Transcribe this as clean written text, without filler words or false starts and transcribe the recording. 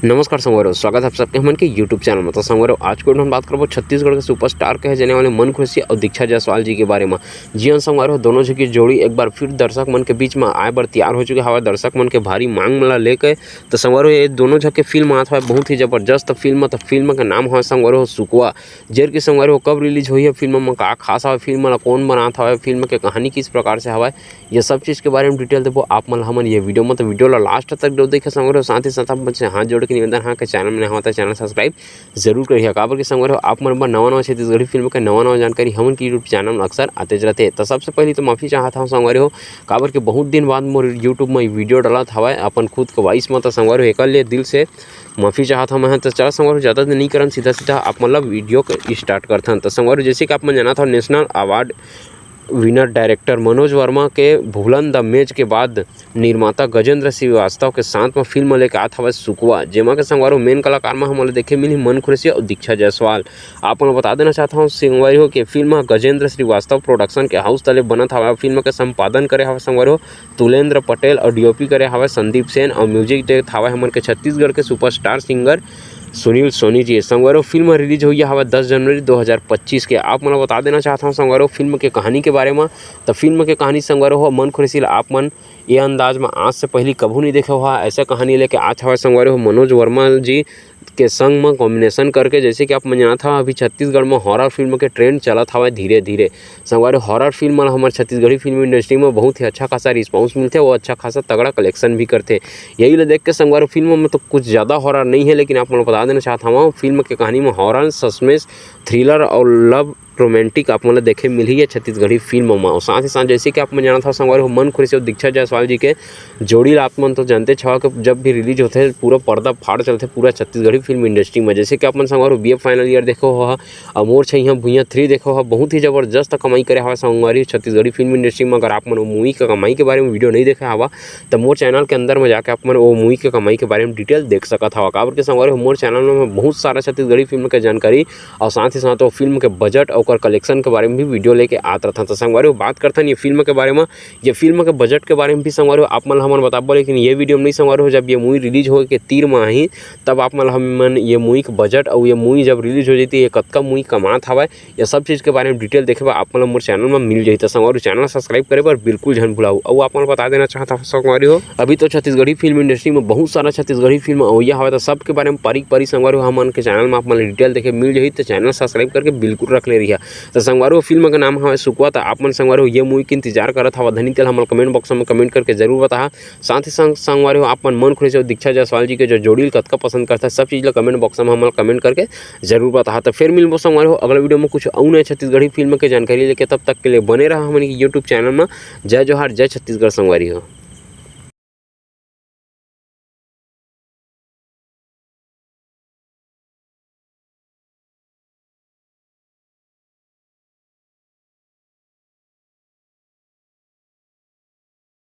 नमस्कार संगवारो, स्वागत है आप सबके हमन के यूट्यूब चैनल में। तो संगवारो, आज को हम बात करबो छत्तीसगढ़ के सुपरस्टार कहे जाने वाले मन खुर्सी और दीक्षा जायसवाल जी के बारे में। जी हाँ संगवारो, दोनों जी की जोड़ी एक बार फिर दर्शक मन के बीच में आए बार तैयार हो चुके हवा। दर्शक मन के भारी मांग ला लेके तो संगवारो ये दोनों जग के फिल्म आत है, बहुत ही जबरदस्त फिल्म। तो फिल्म का नाम है संगवारो सुकवा। जेर की संगवारो कब रिलीज हुई है फिल्म में, का खास हवा फिल्म ला कौन बनाता है, फिल्म के कहानी किस प्रकार से हवा, ये सब चीज़ के बारे में डिटेल देबो आप मन हमन ये वीडियो में। तो वीडियो ला लास्ट तक देखे संगवारो, साथ ही साथ आप हाथ जोड़ के निवेदन हाँ के चैनल में नवा तो चैनल सब्सक्राइब जरूर करिए। काबर के संगवारो आप मन नवा छत्तीसगढ़ी फिल्म का नवा जानकारी हमन के यूट्यूब चैनल में अक्सर आते रहते। तो सबसे पहले तो माफ़ी चाहता हूँ संगवारो, काबर के बहुत दिन बाद मोर यूट्यूब में वीडियो डालत हवा अपन खुद के वॉइस में। तो संगवारो एक लिए दिल से माफ़ी चाहता हूँ मैं। तो चला संगवारो ज़्यादा नहीं करन, सीधा आप मतलब वीडियो के स्टार्ट करथन। तो संगवारो जैसे कि आप मन जाना था, national award winner director Manoj Verma के भूलन द मेज के बाद निर्माता गजेंद्र श्रीवास्तव के साथ में फिल्म लेके आत हवा सुकवा, जेमा के संगवारो मेन कलाकार में हमला देखे मिली मन खुर्सी और दीक्षा जायसवाल। आप बता देना चाहता हूँ संगवारो के फिल्म गजेंद्र श्रीवास्तव प्रोडक्शन के हाउस तले बनत हवा। फिल्म के संपादन करे हवा संगवारो तुलेंद्र पटेल और डीओपी करे हवा संदीप सेन और म्यूजिक देत हवा हमन के छत्तीसगढ़ के superstar singer Sunil Soni ji. संगवारो film release हुई हवा 10 जनवरी 2025 के। आप मन बता देना चाहता हूँ संगवारो फिल्म के कहानी के बारे में। तो फिल्म के कहानी संगवारो हो मन खुर्सी आप मन ये अंदाज में आज से पहले कभी नहीं देखा हुआ ऐसा कहानी लेके आज हवा संगवारो मनोज वर्मा जी के संग में कॉम्बिनेशन करके। जैसे कि आप मन जाना था अभी छत्तीसगढ़ में हॉरर फिल्म के ट्रेंड चलत हवा धीरे धीरे। संगवारो हॉरर फिल्म हमारे छत्तीसगढ़ी फिल्म इंडस्ट्री में बहुत ही अच्छा खासा रिस्पांस मिलते, वो अच्छा खासा तगड़ा कलेक्शन भी करते। यही ले देख के संगवारो फिल्म में तो कुछ ज़्यादा हॉरर नहीं है, लेकिन आप मन बता देना चाहता हूँ फिल्म के कहानी में हॉरर, सस्पेंस, थ्रिलर और लव रोमांटिक आप मतलब देखे मिली है छत्तीसगढ़ी फिल्म में। और साथ ही साथ जैसे कि आप मन जाना था संगवारो मन खुर्सी और दीक्षा जायसवाल जी के जोड़ी आप मन तो जानते छवा कि जब भी रिलीज होते हैं पूरा पर्दा फाड़ चलते पूरा छत्तीसगढ़ी फिल्म इंडस्ट्री में। जैसे कि आप मन संगवारो BF फाइनल ईयर देखो हो, अमोर छैया भुइयां 3 देखो हो, बहुत ही जबरदस्त कमाई करे हवा संगवारी छत्तीसगढ़ी फिल्म इंडस्ट्री में। अगर आप मन वो मूवी का कमाई के बारे में वीडियो नहीं देखा हवा तो मोर चैनल के अंदर में जाकर आप मन वो मूवी के कमाई के बारे में डिटेल देख सकता हवा। काबर के संगवारो मोर चैनल में बहुत सारा छत्तीसगढ़ी फिल्म के जानकारी और साथ ही साथ वो फिल्म के बजट और कलेक्शन के बारे में भी वीडियो लेके आता रहता। तो संगवारो बात करते हैं ये फिल्म के बारे में, ये फिल्म के बजट के बारे में भी संगवारो आप मन हमन बताबो। लेकिन ये वीडियो में नहीं संगवारो, जब ये मूवी रिलीज हो के 3 माह ही तब आप मन ये मूवी के बजट और ये मूवी जब रिलीज हो जाती है कतका मूवी कमात हवा, ये सब चीज़ के बारे में डिटेल देखे आप मन मोर चैनल में मिल जाए। तो संगवारो चैनल सब्सक्राइब करे पर बिल्कुल झन भुलाओ। और आप मन बता देना चाहता हूँ संगवारो अभी तो छत्तीसगढ़ी फिल्म इंडस्ट्री में बहुत सारा छत्तीसगढ़ी फिल्म अवैया हवा, तो सब के बारे में पारी संगवारो हमन के चैनल में आप मन डिटेल देखे मिल जाए। तो चैनल सब्सक्राइब करके बिल्कुल रख ले रही है। तो संगवारो फिल्म का नाम है सुकवा। तो आप मन संगवारो ये मूवी के इंतजार करत हवा धनी तेल हमारे कमेंट बॉक्स में कमेंट करके जरूर बता। साथ ही संगवारो आप मन खुर्सी और दीक्षा जायसवाल जी के जो जोड़ी कतका पसंद करता है सब चीज़ ला कमेंट बॉक्स में हमारे कमेंट करके जरूर बता। तो फिर मिलबो संगवारो अगला वीडियो में कुछ और नए छत्तीसगढ़ी फिल्म के जानकारी लेके। तब तक के लिए बने रहा हमारे यूट्यूब चैनल में। जय जोहार, जय छत्तीसगढ़ संगवारी हो।